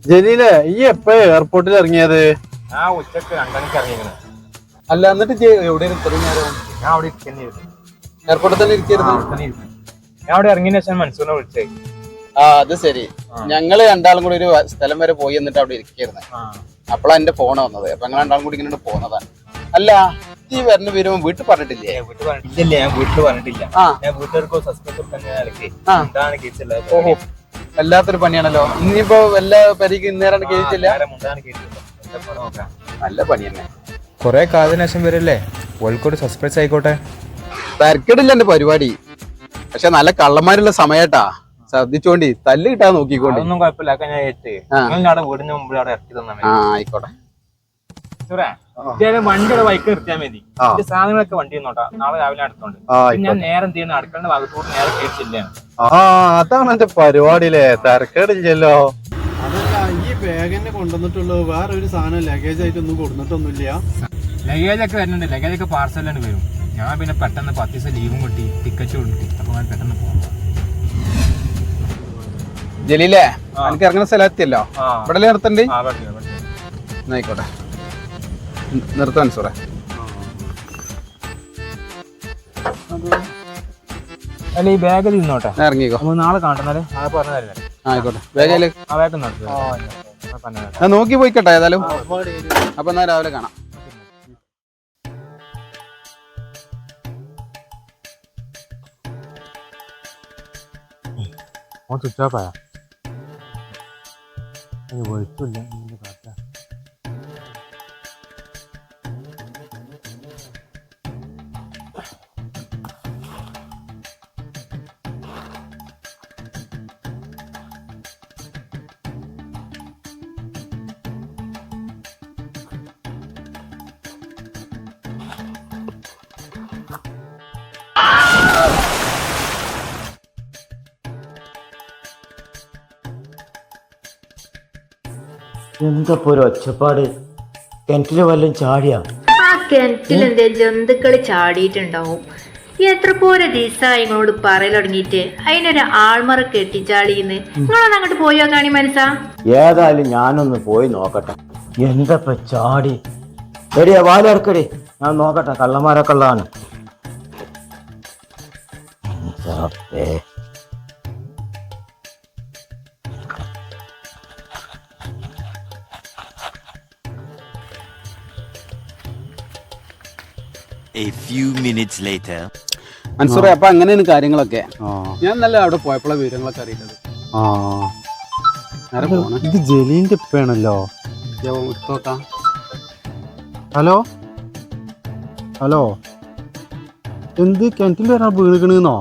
ജലീലെ ഈ എപ്പ എയർപോർട്ടിൽ ഇറങ്ങിയത്? ഞാൻ ഉച്ചക്ക് 2 മണിക്ക് ഇറങ്ങിയിരുന്നു. അല്ല എന്നിട്ട് എവിടെ ഇത്രയും നേരം? ഞാൻ അവിടെ ഇരിക്കുന്നു. എയർപോർട്ടിൽ തന്നെ ഇരിക്കരുത്. ഞാൻ അവിടെ ഇറങ്ങിയ ശേഷം മനസ്സൂനെ വിളിച്ചേ. ആ അത് ശരി. ഞങ്ങള് രണ്ടാളും കൂടി ഒരു സ്ഥലം വരെ പോയി എന്നിട്ട് അവിടെ ഇരിക്കായിരുന്നു. അപ്പോഴാ എന്റെ ഫോൺ വന്നത്. അപ്പൊ ഞങ്ങൾ രണ്ടാളും കൂടി ഇങ്ങനെ പോന്നതാണ്. അല്ല ഈ വരുമ്പോ വീട്ടിൽ പറഞ്ഞിട്ടില്ലേ? ഇല്ല, ഞാൻ വീട്ടിൽ പറഞ്ഞിട്ടില്ല. ഞാൻ വീട്ടുകാർക്ക് സസ്പെൻസ് എന്താണ് കേസുള്ളത്. ഓഹോ, വല്ലാത്തൊരു പണിയാണല്ലോ. ഇനിയിപ്പോ വല്ല പരിക്ക് ഇന്നേരം കേസില്ല. നല്ല പണി തന്നെ. കൊറേ കാലത്തിന് ശേഷം വരല്ലേ, കോഴിക്കോട് സസ്പെൻസ് ആയിക്കോട്ടെ. തരക്കേടില്ല എന്റെ പരിപാടി. പക്ഷെ നല്ല കള്ളന്മാരുള്ള സമയട്ടാ. ശ്രദ്ധിച്ചോണ്ടി, തല്ല് കിട്ടാൻ നോക്കിക്കോണ്ടി. ഒന്നും കുഴപ്പമില്ല, ഞാൻ ഏറ്റ് അവിടെ വീടിന് മുമ്പ് അവിടെ ഇറക്കി തന്നാ. ആയിക്കോട്ടെ. വണ്ടിയുടെ ബൈക്ക് നിർത്തിയാൽ മതി. സാധനങ്ങളൊക്കെ വണ്ടി നോട്ടാ. നാളെ രാവിലെ അടുത്തോണ്ട് ഞാൻ നേരെ എന്ത് ചെയ്യുന്നു, അടുക്കളന്റെ ഭാഗത്തോട് നേരെ കേട്ടില്ല. അതാണ് എന്റെ പരിപാടിയില്ലേ. തരക്കേടില്ലല്ലോ. അതല്ല, ഈ ബാഗിനെ കൊണ്ടുവന്നിട്ടുള്ളൂ. വേറെ ഒരു സാധനം ലഗേജ് ആയിട്ടൊന്നും കൊടുത്തിട്ടൊന്നുമില്ല. ലഗേജ് ഒക്കെ വരുന്നുണ്ട്. ലഗേജ് ഒക്കെ പാർസലാണ് വരും. ഞാൻ പിന്നെ പെട്ടെന്ന് 10 ദിവസം ലീവും കിട്ടി, ടിക്കറ്റ് കിട്ടി. അപ്പൊ ഞാൻ പെട്ടെന്ന് പോകും. ജലീലേ, എനിക്ക് ഇറങ്ങുന്ന സ്ഥലത്തിയല്ലോ. ഇവിടെ നിർത്തണ്ട്. ആയിക്കോട്ടെ, നിർത്താൻ സൂറേ. അല്ല ഈ ബാഗ് തിന്നോട്ടെ, ഇറങ്ങിക്കോ. നാളെ കാണട്ടെ. പറഞ്ഞു. ആയിക്കോട്ടെ, ബാഗില് ഞാൻ നോക്കി പോയിക്കട്ടെ ഏതായാലും. അപ്പൊ എന്നാ രാവിലെ കാണാം. സ്വിച്ച് ഓഫ് ആയാ വെളിച്ചില്ല. എന്തപ്പോ ഒരു ഒച്ചപ്പാട്? കിണറ്റില് വല്ലതും ചാടിയാ? ആ കിണറ്റിൽ എന്തേ ജന്തുക്കള് ചാടിയിട്ടുണ്ടാവും. എത്ര പോരെ ദിവസമായി നിങ്ങളോട് പറയൽ തുടങ്ങിയിട്ട്. അതിനൊരു ആൾമറ കെട്ടിച്ചാടിന്ന്. നിങ്ങളൊന്ന് അങ്ങോട്ട് പോയോ കാണി മനസ്സാ? ഏതായാലും ഞാനൊന്ന് പോയി നോക്കട്ടെ. എന്തപ്പോ ചാടി? എടിയാ വാലെടുക്കടി, ഞാൻ നോക്കട്ടെ. കള്ളന്മാരൊക്കെ ഉള്ളതാണ്. A few minutes later. അൻസുറേ, അപ്പൊ അങ്ങനെയാണ് കാര്യങ്ങളൊക്കെ. ഞാൻ നല്ല അവിടെ പോയപ്പോഴാ വിവരങ്ങളൊക്കെ അറിയുന്നത്. ഇത് ജലീലിന്റെ ഉപ്പയാണല്ലോ. ഹലോ ഹലോ, എന്ത് കിണറ്റിൽ വരാൻ വീണിക്കണെന്നോ?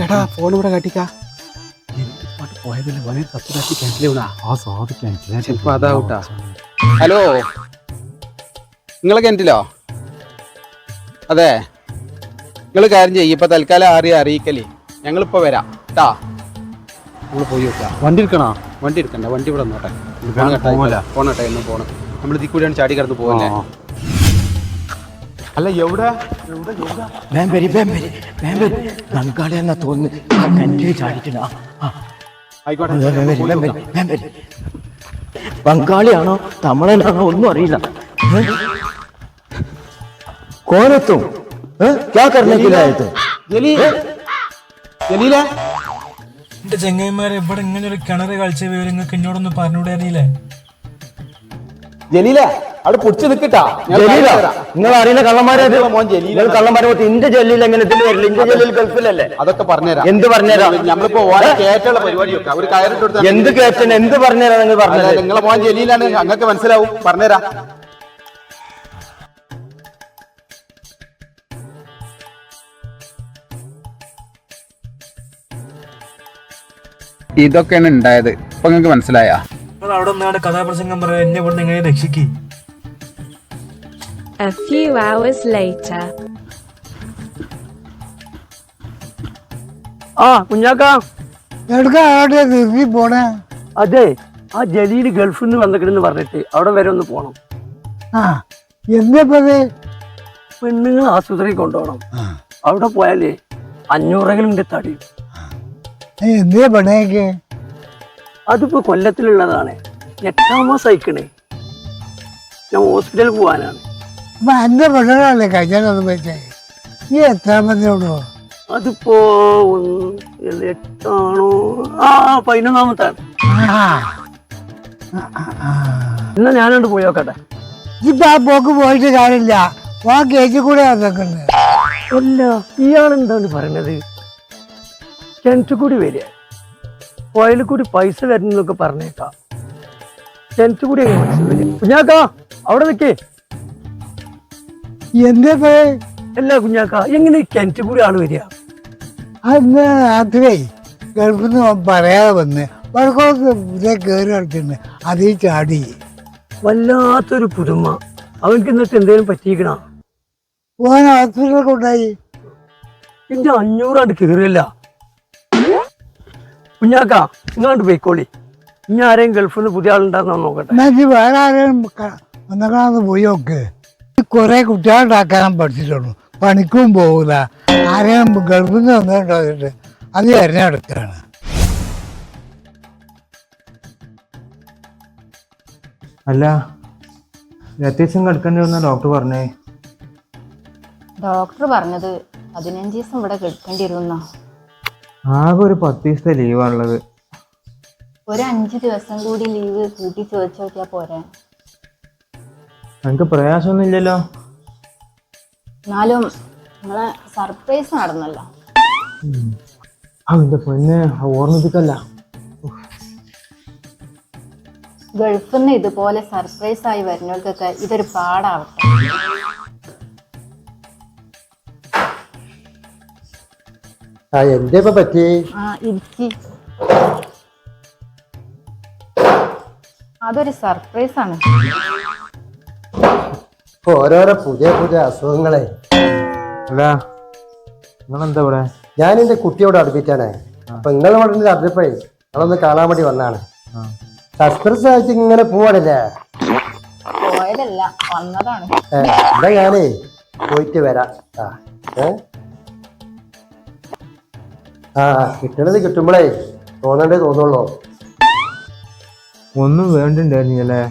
എടാ ഫോൺ ഇവിടെ കാട്ടിക്കാ. പോയതല്ലേ വളരെ സത്യമാക്കി കിണറ്റിൽ വീണാ. ആ സ്വാദ് കിണറ്റിലെ ചിലപ്പോ അതാവൂട്ടാ. ഹലോ, നിങ്ങളെ കിണറ്റിലോ? അതെ, നിങ്ങൾ കാര്യം ചെയ്യും. ഇപ്പൊ തൽക്കാലം അറിയിക്കലേ. ഞങ്ങളിപ്പോ വരാം കേട്ടാ. നമ്മൾ പോയി വെക്കാം. വണ്ടി എടുക്കണോ? വണ്ടി എടുക്കണ്ട, വണ്ടി ഇവിടെ നോട്ടെ. പോണട്ടെ, എന്ന് പോണം. നമ്മൾ ഇതിൽ കൂടിയാണ് ചാടി കിടന്ന് പോകല്ലേ. അല്ല എവിടെ ബംഗാളി എന്നാ തോന്നുന്നു. കിണറ്റിൽ ചാടിയിട്ടാ. ആയിക്കോട്ടെ. ബംഗാളിയാണോ തമിഴനാണോ ഒന്നും അറിയില്ല. കോലത്തും എന്റെ ചെങ്ങന്മാരെ, ഇവിടെ ഇങ്ങനെ ഒരു കിണറ് കളിച്ച വിവരങ്ങൾക്ക് എന്നോടൊന്നും പറഞ്ഞൂടെ അറിയില്ലേ? ജലീല അവിടെ പൊടിച്ചു നിൽക്കട്ടാ. നിങ്ങൾ അറിയുന്ന കള്ളന്മാരെ കള്ളന്മാരെ ഇന്റെ ജലീൽ എങ്ങനെ വരില്ല? ഇന്റെ ജലീൽ ഗൾഫിലല്ലേ? അതൊക്കെ പറഞ്ഞുതരാം. എന്ത് പറഞ്ഞുതരാം? നമ്മളിപ്പോ കേറ്റുള്ള പരിപാടി വെക്കാം. ഒരു കയറിട്ട് എന്ത് കേറ്റൻ? എന്ത് പറഞ്ഞുതരാം? നിങ്ങൾ പറഞ്ഞത് നിങ്ങളെ മോൻ ജലീലാണ്. അങ്ങക്ക് മനസ്സിലാവും. പറഞ്ഞുതരാം. ഇതൊക്കെയാണ് ഉണ്ടായത്. ഇപ്പൊ നിങ്ങക്ക് മനസ്സിലായ? നിങ്ങൾ അവിടെ നിന്നാണ് കഥാപ്രസംഗം പറയാൻ എന്നെ ഇവിടെ എങ്ങനെ രക്ഷിക്കി. A few hours later. കുഞ്ഞാക്ക, അതെ, ആ ജലീല് ഗൾഫിൽ നിന്ന് വന്നിക്കിടെന്ന് പറഞ്ഞിട്ട് അവിടെ വരെ ഒന്ന് പോണം. എന്താ പെണ്ണുങ്ങൾ ആശുപത്രി കൊണ്ടുപോകണം. അവിടെ പോയാലേ 500 തടി. എന്തിനാ പണിയൊക്കെ? അതിപ്പോ കൊല്ലത്തിലുള്ളതാണ്. 8ാം മാസം അയക്കണേ. ഞാൻ ഹോസ്പിറ്റലിൽ പോവാനാണ്. അപ്പൊ എന്റെ പെണ്ണല്ലേ കല്യാണം വെച്ചേ? ഈ എത്രാമതിയോടോ? അതിപ്പോ 8ആണോ? 11ാമത്താണ്. എന്നാ ഞാനോട് പോയോക്കട്ടെ. ഇപ്പൊ ആ പോക്ക് പോയിട്ട് കാര്യമില്ല. ആ കേജി കൂടെ അതൊക്കെയുണ്ട്. അല്ല, ഇയാളെന്താണ് പറയണത്? കിണറ്റിൽ കൂടി വരിക, കോയിലിൽ കൂടി പൈസ വരുന്നൊക്കെ പറഞ്ഞേക്കാം. കിണറ്റിൽ കൂടി എങ്ങനെ മനസ്സിലായി? കുഞ്ഞാക്ക അവിടെ നിൽക്കേ. എന്താ അല്ല കുഞ്ഞാക്ക, എങ്ങനെ കിണറ്റിൽ കൂടി ആള് വരിക? അന്ന് രാത്രി ഗൾഫിൽ നിന്ന് പറയാതെ വന്ന് വഴക്കോട്ട് ഇതേ കയറി കളിച്ചിട്ടുണ്ട്. അതീ ചാടി. വല്ലാത്തൊരു പുതുമ. അവൻക്ക് എന്നിട്ട് എന്തേലും പറ്റിയിക്കണ? ഓൻ ഹോസ്പിറ്റലിൽ കൊണ്ടായി. എന്റെ 500 കയറിയല്ല. കുഞ്ഞാക്ക ഇങ്ങോട്ട് പോയിക്കോളി. ഇനി ആരെയും ഗൾഫിൽ നിന്ന് പുതിയ ആളുണ്ടാകുന്ന നോക്കട്ടെ. എന്നാ വേറെ ആരെയും ഒന്നൊക്കെ പോയി നോക്ക്. കുറെ കുട്ടികളുണ്ടാക്കാൻ പഠിച്ചിട്ടുള്ളൂ. പണിക്കും പോകൂല. ആരെയും ഗൾഫിൽ നിന്ന് വന്നിട്ടുണ്ടായിട്ട് അത് തിരഞ്ഞെടുക്കുകയാണ്. അല്ല, അത്യാവശ്യം കിടക്കേണ്ടി വന്ന ഡോക്ടർ പറഞ്ഞേ. ഡോക്ടർ പറഞ്ഞത് 15 ദിവസം ഇവിടെ കിടക്കേണ്ടി വരുന്ന. ആകെ ഒരു 10 ദിവസത്തെ ലീവാണുള്ളത്. ഒരു 5 ദിവസം കൂടി ലീവ് കൂട്ടി ചോദിച്ചു നോക്കിയാ പോരെ? എനിക്ക് പ്രയാസമൊന്നും ഇല്ലല്ലോ. എന്നാലും നിങ്ങളെ സർപ്രൈസ് നടന്നല്ലോ. അവന്റെ പൊന്നെ, ഓർമ്മിപ്പിക്കല്ല. ഗൾഫിൽ നിന്ന് ഇതുപോലെ സർപ്രൈസ് ആയി വരുന്നവർക്കൊക്കെ ഇതൊരു പാടാവട്ടെ. എന്തേ പറ്റി? ഇരിക്കി. അതൊരു സർപ്രൈസ് ആണ്. ഓരോരോ പുതിയ പുതിയ അസുഖങ്ങളെ. അല്ല, നിങ്ങളെന്താ ഇവിടെ? ഞാൻ എന്റെ കുട്ടിയോട് അടുപ്പിച്ചാണ്. അപ്പൊ നിങ്ങൾ ഇവിടെ അറിഞ്ഞപ്പോഴേ നിങ്ങളൊന്ന് കാണാൻ വേണ്ടി വന്നാണ്. സർപ്രൈസ് ആയിട്ട് ഇങ്ങനെ പോവാണല്ലേ? പോയതല്ല, വന്നതാണ്. എന്താ ഞാനേ പോയിട്ട് വരാം. കിട്ടണത് കിട്ടുമ്പോഴേ തോന്നണ്ടേ തോന്നുള്ളൂ. ഒന്നും വേണ്ടിണ്ടായിരുന്നില്ലേ?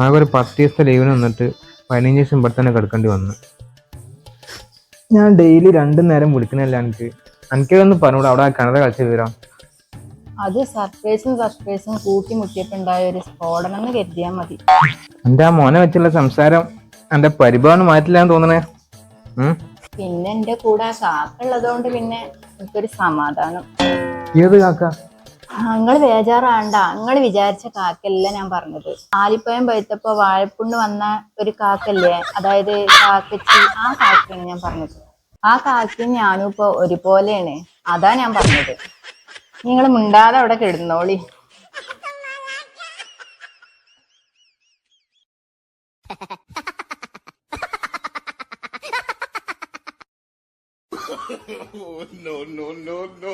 ആകെ ഒരു 10 ദിവസത്തെ ലീവിന് വന്നിട്ട് 15 ദിവസം ഇവിടെ തന്നെ കിടക്കേണ്ടി വന്നു. ഞാൻ ഡെയിലി 2 നേരം വിളിക്കണല്ല. എനിക്കൊന്ന് പറഞ്ഞൂടെ അവിടെ കിണറ് കളിച്ച വിവരം? അത് സർപ്രൈസും കൂട്ടിമുട്ടിയപ്പോണ്ടായ ഒരു സ്ഫോടനം എന്ന് കരുതിയാൽ മതി. എന്റെ ആ മോനെ വെച്ചുള്ള സംസാരം എന്റെ പരിഭവം മാറ്റില്ലാന്ന് തോന്നണേ. പിന്നെ എന്റെ കൂടെ കാക്കുള്ളതുകൊണ്ട് പിന്നെ എനിക്കൊരു സമാധാനം. ഏത് കാക്ക? നിങ്ങൾ ബേജാറാണ്ട. നിങ്ങൾ വിചാരിച്ച കാക്കല്ല ഞാൻ പറഞ്ഞത്. ആലിപ്പഴം പഴുത്തപ്പോ വാഴപ്പുണ്ണ് വന്ന ഒരു കാക്കല്ലേ, അതായത് കാക്കച്ചി, ആ കാക്കയാണ് ഞാൻ പറഞ്ഞത്. ആ കാക്കയും ഞാനും ഇപ്പൊ ഒരുപോലെയാണ്. അതാ ഞാൻ പറഞ്ഞത്. നിങ്ങൾ മിണ്ടാതെ അവിടെ കിടന്നോളി. Oh, no, no, no, no.